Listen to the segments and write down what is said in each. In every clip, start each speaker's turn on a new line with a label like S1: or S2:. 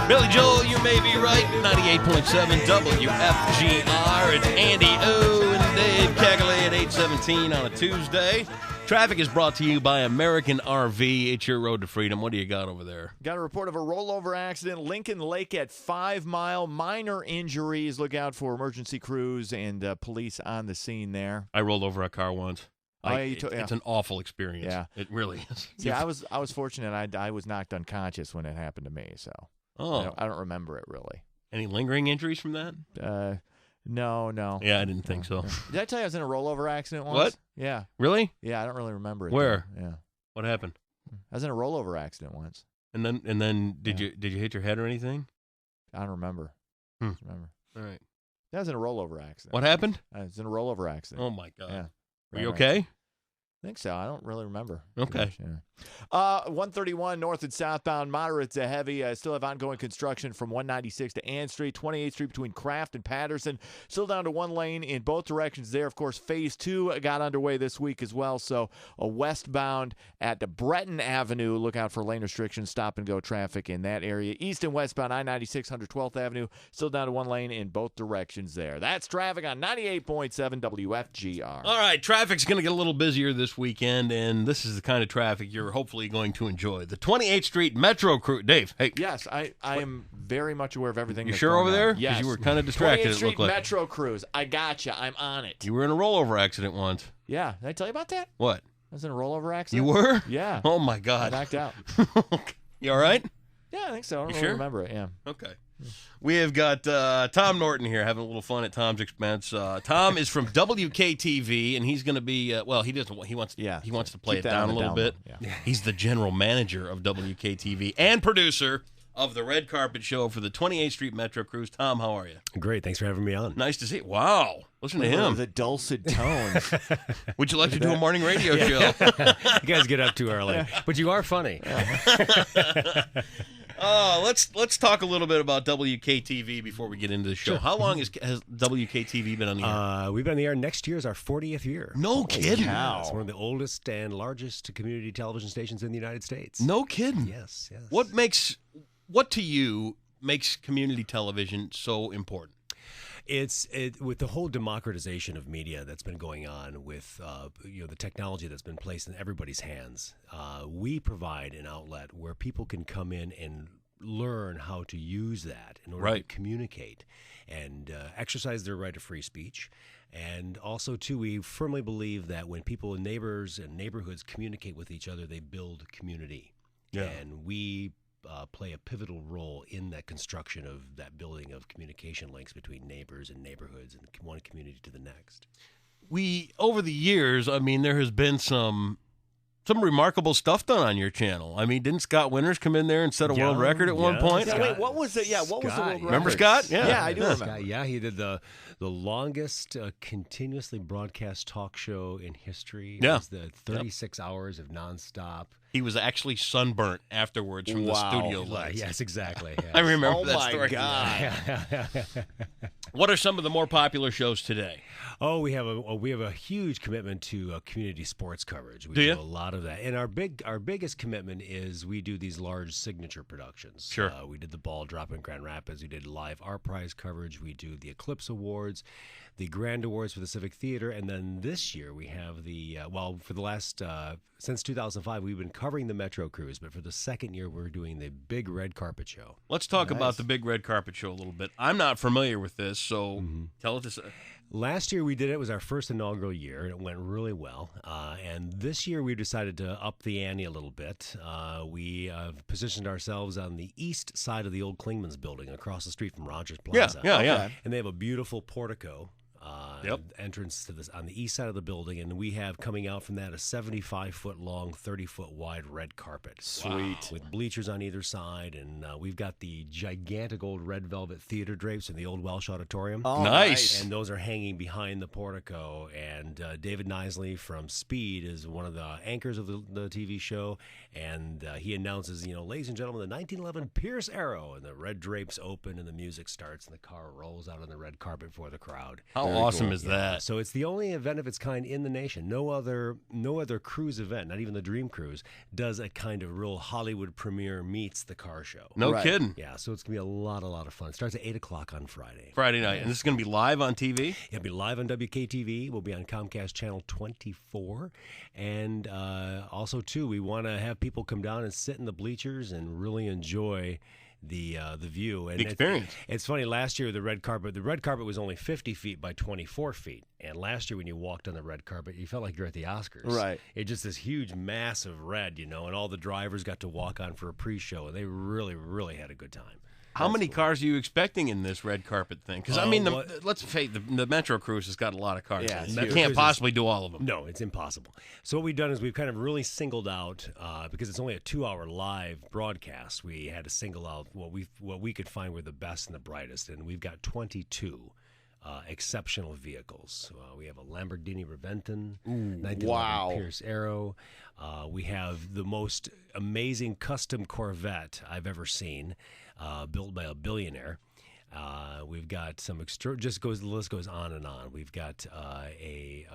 S1: Billy Joel, you may be right. 98.7 WFGR. It's Andy O and Dave Cagley at 8:17 on a Tuesday. Traffic is brought to you by American RV. It's your road to freedom. What do you got over there?
S2: Got a report of a rollover accident. Lincoln Lake at 5 Mile. Minor injuries. Look out for emergency crews and police on the scene there.
S1: I rolled over a car once.
S2: Yeah.
S1: It's an awful experience.
S2: Yeah.
S1: It really is.
S2: Yeah, I was fortunate. I was knocked unconscious when it happened to me, so I don't remember it really.
S1: Any lingering injuries from that?
S2: No.
S1: Yeah, I didn't think so.
S2: Did I tell you I was in a rollover accident once?
S1: What?
S2: Yeah.
S1: Really?
S2: Yeah, I don't really remember it.
S1: Where?
S2: Though. Yeah.
S1: What happened?
S2: I was in a rollover accident once.
S1: And then did you hit your head or anything?
S2: I don't remember.
S1: Hmm.
S2: Remember.
S1: All right.
S2: I was in a rollover accident.
S1: What happened?
S2: I was in a rollover accident.
S1: Oh my God.
S2: Yeah.
S1: Were you okay?
S2: I think so. I don't really remember.
S1: Okay.
S2: Yeah. 131 north and southbound, moderate to heavy. Still have ongoing construction from 196 to Ann Street, 28th Street between Kraft and Patterson. Still down to one lane in both directions there. Of course, Phase 2 got underway this week as well. So a westbound at the Breton Avenue. Look out for lane restrictions, stop-and-go traffic in that area. East and westbound, I-96, 112th Avenue. Still down to one lane in both directions there. That's traffic on 98.7 WFGR.
S1: All right, traffic's going to get a little busier this weekend, and this is the kind of traffic you're hopefully going to enjoy. The 28th Street Metro Crew. Dave, hey.
S2: Yes, I am very much aware of everything.
S1: You
S2: that's
S1: sure
S2: going
S1: over there?
S2: on. Yes.
S1: 'Cause you were kind of distracted,
S2: 28th
S1: it
S2: Street
S1: looked like.
S2: Metro Cruise. I gotcha. I'm on it.
S1: You were in a rollover accident once.
S2: Yeah. Did I tell you about that?
S1: What?
S2: I was in a rollover accident.
S1: You were?
S2: Yeah.
S1: Oh, my
S2: I
S1: God.
S2: knocked out.
S1: You all right?
S2: Yeah, I think so. I don't
S1: You
S2: really
S1: sure?
S2: remember it. Yeah.
S1: Okay. We have got Tom Norton here having a little fun at Tom's expense. Tom is from WKTV, and he's going to be he doesn't. He wants to play
S2: Keep
S1: it
S2: that on
S1: down a
S2: the
S1: little bit.
S2: low. Yeah.
S1: He's the general manager of WKTV and producer of the Red Carpet Show for the 28th Street Metro Cruise. Tom, how are you?
S3: Great. Thanks for having me on.
S1: Nice to see you. Wow. Listen to him.
S2: The dulcet tones.
S1: Would you like to do a morning radio show?
S3: You guys get up too early, but you are funny.
S1: Let's talk a little bit about WKTV before we get into the show. How long has WKTV been on the air?
S3: We've been on the air. Next year is our 40th year.
S1: No kidding.
S3: Yeah, it's one of the oldest and largest community television stations in the United States.
S1: No kidding.
S3: Yes.
S1: What to you makes community television so important?
S3: It's with the whole democratization of media that's been going on with the technology that's been placed in everybody's hands. We provide an outlet where people can come in and learn how to use that in order to communicate and exercise their right of free speech. And also, too, we firmly believe that when people, neighbors and neighborhoods communicate with each other, they build community. Yeah. And we play a pivotal role in that construction of that building of communication links between neighbors and neighborhoods and one community to the next.
S1: Over the years, there has been some remarkable stuff done on your channel. Didn't Scott Winters come in there and set a world record at one point?
S2: Yeah, wait, what was it? Yeah, what was the world record?
S1: Remember Scott?
S2: Yeah, I do remember.
S3: Scott, yeah, he did the longest continuously broadcast talk show in history.
S1: Yeah.
S3: It was the 36 hours of nonstop.
S1: He was actually sunburnt afterwards from the studio lights.
S3: Yes, exactly. Yes.
S1: I remember that story.
S2: Oh, my God.
S1: What are some of the more popular shows today?
S3: Oh, we have a huge commitment to community sports coverage. We
S1: do you?
S3: A lot of that, and our biggest commitment is we do these large signature productions.
S1: Sure.
S3: We did the ball drop in Grand Rapids. We did live art prize coverage. We do the Eclipse Awards, the Grand Awards for the Civic Theater, and then this year we have the for the last since 2005 we've been covering the Metro Cruise, but for the second year we're doing the Big Red Carpet Show.
S1: Let's talk about the Big Red Carpet Show a little bit. I'm not familiar with this, so tell us.
S3: Last year we did it. It was our first inaugural year, and it went really well. And this year we decided to up the ante a little bit. We positioned ourselves on the east side of the old Klingman's building across the street from Rogers Plaza.
S1: Yeah.
S3: And they have a beautiful portico. Entrance to this on the east side of the building, and we have coming out from that a 75-foot long, 30-foot wide red carpet.
S2: Sweet.
S3: With bleachers on either side, and we've got the gigantic old red velvet theater drapes in the old Welsh Auditorium.
S2: Oh,
S1: nice.
S3: And those are hanging behind the portico, and David Nisley from Speed is one of the anchors of the TV show, and he announces, ladies and gentlemen, the 1911 Pierce Arrow, and the red drapes open, and the music starts, and the car rolls out on the red carpet for the crowd.
S1: How awesome awesome is that?
S3: So it's the only event of its kind in the nation. No other cruise event, not even the Dream Cruise, does a kind of real Hollywood premiere meets the car show.
S1: No kidding.
S3: Yeah, so it's going to be a lot of fun. It starts at 8 o'clock on Friday.
S1: Friday night. And this is going to be live on TV?
S3: It'll be live on WKTV. We'll be on Comcast Channel 24. And also, too, we want to have people come down and sit in the bleachers and really enjoy the view and
S1: the experience.
S3: It's funny. Last year, the red carpet was only 50 feet by 24 feet, and last year when you walked on the red carpet, you felt like you're at the Oscars.
S2: Right.
S3: It's just this huge, massive red, and all the drivers got to walk on for a pre-show, and they really, really had a good time.
S1: How many cars are you expecting in this red carpet thing? Because, let's face it, the Metro Cruise has got a lot of cars.
S2: Yeah,
S1: You can't possibly do all of them.
S3: No, it's impossible. So what we've done is we've kind of really singled out, because it's only a 2-hour live broadcast, we had to single out what we could find were the best and the brightest, and we've got 22 exceptional vehicles. We have a Lamborghini Reventon, 1911 Pierce Arrow. We have the most amazing custom Corvette I've ever seen, built by a billionaire. We've got some the list goes on and on. We've got a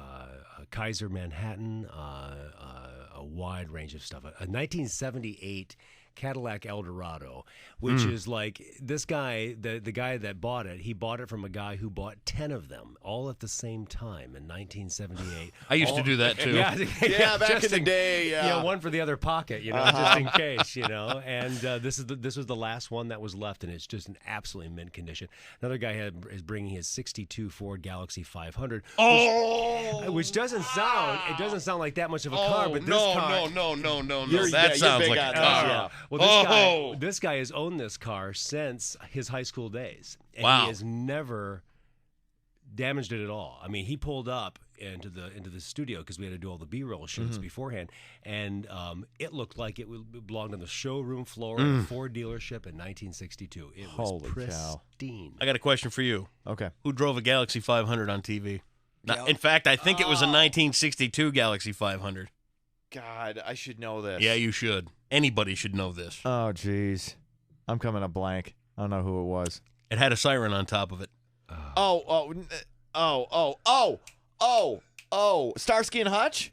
S3: Kaiser Manhattan, a wide range of stuff. A 1978 Cadillac Eldorado, which is like this guy, the guy that bought it, he bought it from a guy who bought 10 of them all at the same time in 1978.
S1: I used to do that too.
S2: Yeah, back in the day. Yeah.
S3: One for the other pocket, just in case, And this was the last one that was left, and it's just in absolutely mint condition. Another guy is bringing his '62 Ford Galaxy 500. Which doesn't sound like that much of a car, but this car.
S1: No. That sounds like a car.
S3: Well, this guy has owned this car since his high school days, and he has never damaged it at all. I mean, he pulled up into the studio because we had to do all the B-roll shoots beforehand, and it looked like it belonged on the showroom floor at a Ford dealership in 1962. It was pristine.
S1: I got a question for you.
S2: Okay.
S1: Who drove a Galaxy 500 on TV? In fact, I think it was a 1962 Galaxy 500.
S2: God, I should know this.
S1: Yeah, you should. Anybody should know this.
S2: Oh, jeez. I'm coming up blank. I don't know who it was.
S1: It had a siren on top of it.
S2: Starsky and Hutch?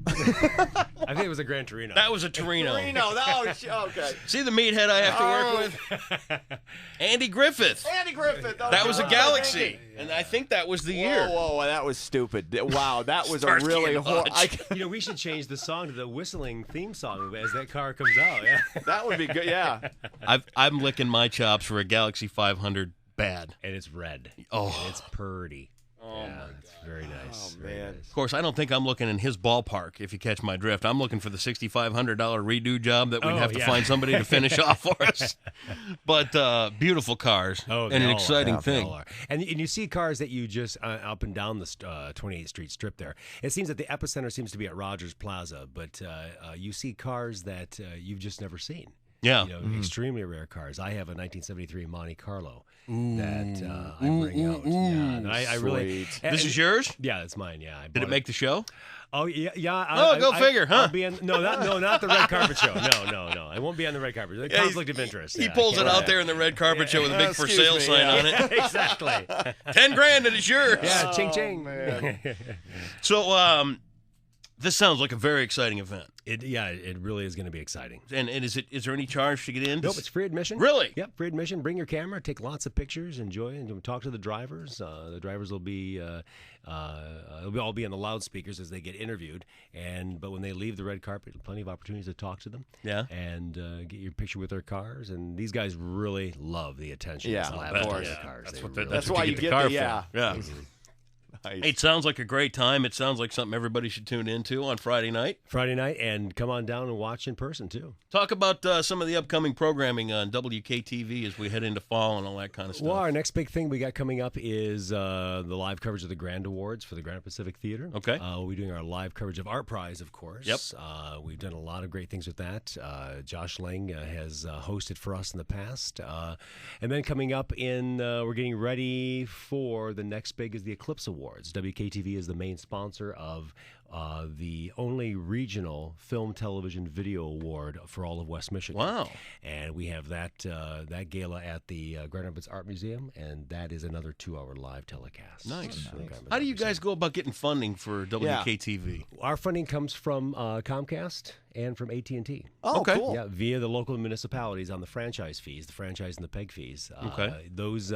S3: I think it was a Gran Torino.
S1: That was a Torino.
S2: Okay.
S1: See the meathead I have to work with? Andy Griffith. That was a Galaxy. And I think that was the year.
S2: Whoa, that was stupid. Wow, that was a
S1: Starsky
S2: really
S1: and Hutch.
S3: We should change the song to the whistling theme song as that car comes out. Yeah.
S2: That would be good, yeah.
S1: I'm licking my chops for a Galaxy 500 bad.
S3: And it's red.
S1: Oh.
S3: And it's purdy.
S1: Oh,
S3: yeah, it's very nice.
S2: Oh, man.
S1: Of course, I don't think I'm looking in his ballpark, if you catch my drift. I'm looking for the $6,500 redo job that we'd have to find somebody to finish off for us. But beautiful cars and an exciting thing.
S3: And you see cars that you just, up and down the 28th Street Strip there. It seems that the epicenter seems to be at Rogers Plaza, but you see cars that you've just never seen.
S1: Yeah.
S3: Extremely rare cars. I have a 1973 Monte Carlo that I bring out. Yeah, I really.
S1: This is yours?
S3: Yeah, it's mine. Yeah.
S1: Did it make the show?
S3: Oh yeah.
S1: Go figure, huh?
S3: I'll be not the red carpet show. No. I won't be on the red carpet. Conflict of interest.
S1: He pulls it out there in the red carpet show with a big for sale sign on it.
S3: Exactly.
S1: $10,000 and it's yours.
S3: Yeah, ching ching.
S1: So this sounds like a very exciting event.
S3: It really is going to be exciting.
S1: And is there any charge to get in?
S3: Nope, it's free admission.
S1: Really?
S3: Yep, free admission. Bring your camera, take lots of pictures, enjoy, and talk to the drivers. The drivers will be they'll all be on the loudspeakers as they get interviewed. But when they leave the red carpet, plenty of opportunities to talk to them.
S1: Yeah.
S3: And get your picture with their cars. And these guys really love the attention.
S2: Yeah,
S3: of course. Cars.
S2: That's why you get the car for. Yeah.
S1: Nice. It sounds like a great time. It sounds like something everybody should tune into on Friday night.
S3: And come on down and watch in person, too.
S1: Talk about some of the upcoming programming on WKTV as we head into fall and all that kind of stuff.
S3: Well, our next big thing we got coming up is the live coverage of the Grand Awards for the Grand Pacific Theater.
S1: Okay.
S3: We'll be doing our live coverage of Art Prize, of course.
S1: Yep.
S3: We've done a lot of great things with that. Josh Lang has hosted for us in the past. And then coming up we're getting ready for the next big is the Eclipse Awards. WKTV is the main sponsor of the only regional film, television, video award for all of West Michigan.
S1: Wow.
S3: And we have that gala at the Grand Rapids Art Museum, and that is another 2-hour live telecast.
S1: Nice.
S3: For the Grand Rapids
S1: How do
S3: Art
S1: you guys
S3: Museum.
S1: go about getting funding for WKTV?
S3: Our funding comes from Comcast and from AT&T.
S2: Oh,
S1: Okay.
S2: cool.
S3: Yeah, via the local municipalities on the franchise fees, the franchise and the PEG fees.
S1: Okay.
S3: Those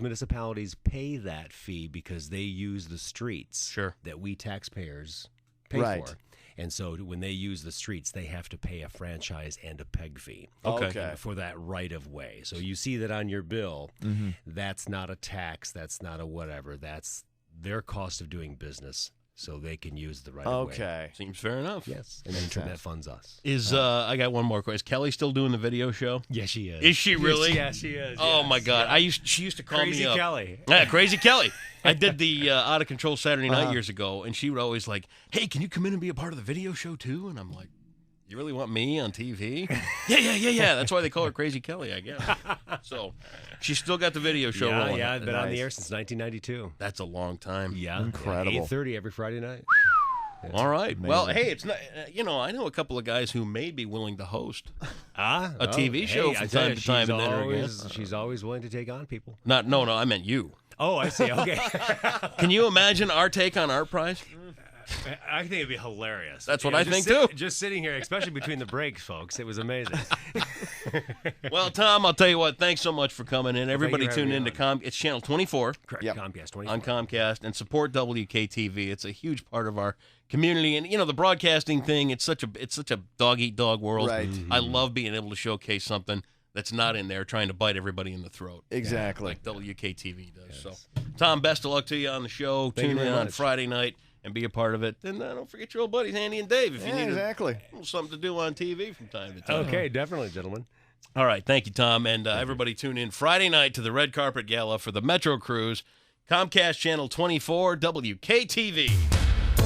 S3: municipalities pay that fee because they use the streets
S1: Sure.
S3: that we taxpayers pay
S2: Right.
S3: for. And so when they use the streets, they have to pay a franchise and a PEG fee
S2: Okay.
S3: for that right of way. So you see that on your bill.
S2: Mm-hmm.
S3: That's not a tax. That's not a whatever. That's their cost of doing business, so they can use the right of way.
S2: Okay.
S1: Seems fair enough.
S3: Yes, and then that funds us.
S1: Is I got one more question. Is Kelly still doing the video show?
S3: Yes, she is.
S1: Is she really?
S3: Yes, she is.
S1: Oh
S3: yes.
S1: my God! She used to call
S3: Crazy
S1: me up.
S3: Kelly.
S1: Yeah, Crazy Kelly. I did the Out of Control Saturday Night years ago, and she would always like, "Hey, can you come in and be a part of the video show too?" And I'm like, "You really want me on TV?" yeah. That's why they call her Crazy Kelly, I guess. So she's still got the video show rolling.
S3: Yeah, I've been on the
S2: Nice.
S3: air since 1992.
S1: That's a long time.
S3: Yeah,
S2: Incredible.
S3: 8:30 every Friday night.
S1: All right. Well,
S2: amazing.
S1: hey, it's not. I know a couple of guys who may be willing to host
S3: A
S1: TV show from time to time and then again.
S3: She's always willing to take on people.
S1: No, I meant you.
S3: Oh, I see. Okay.
S1: Can you imagine our take on Art Prize?
S3: I think it'd be hilarious.
S1: That's what I think,
S3: too.
S1: too.
S3: Just sitting here, especially between the breaks, folks, it was amazing.
S1: Well, Tom, I'll tell you what. Thanks so much for coming in. Everybody
S3: for
S1: tune
S3: having
S1: in
S3: me
S1: to It's channel 24
S3: Correct.
S2: Yep.
S3: Comcast 24.
S1: on Comcast and support WKTV. It's a huge part of our community, and the broadcasting thing. It's such a dog eat dog world.
S2: Right.
S1: I love being able to showcase something that's not in there trying to bite everybody in the throat.
S2: Exactly.
S1: Like WKTV does. So, Tom, best of luck to you on the show.
S3: Thank you
S1: Tune in
S3: very
S1: on
S3: much.
S1: Friday night and be a part of it. And don't forget your old buddies, Andy and Dave, if you need
S2: exactly.
S1: a little something to do on TV from time to time.
S3: Okay, definitely, gentlemen.
S1: All right. Thank you, Tom. And everybody tune in Friday night to the Red Carpet Gala for the Metro Cruise, Comcast Channel 24, WKTV.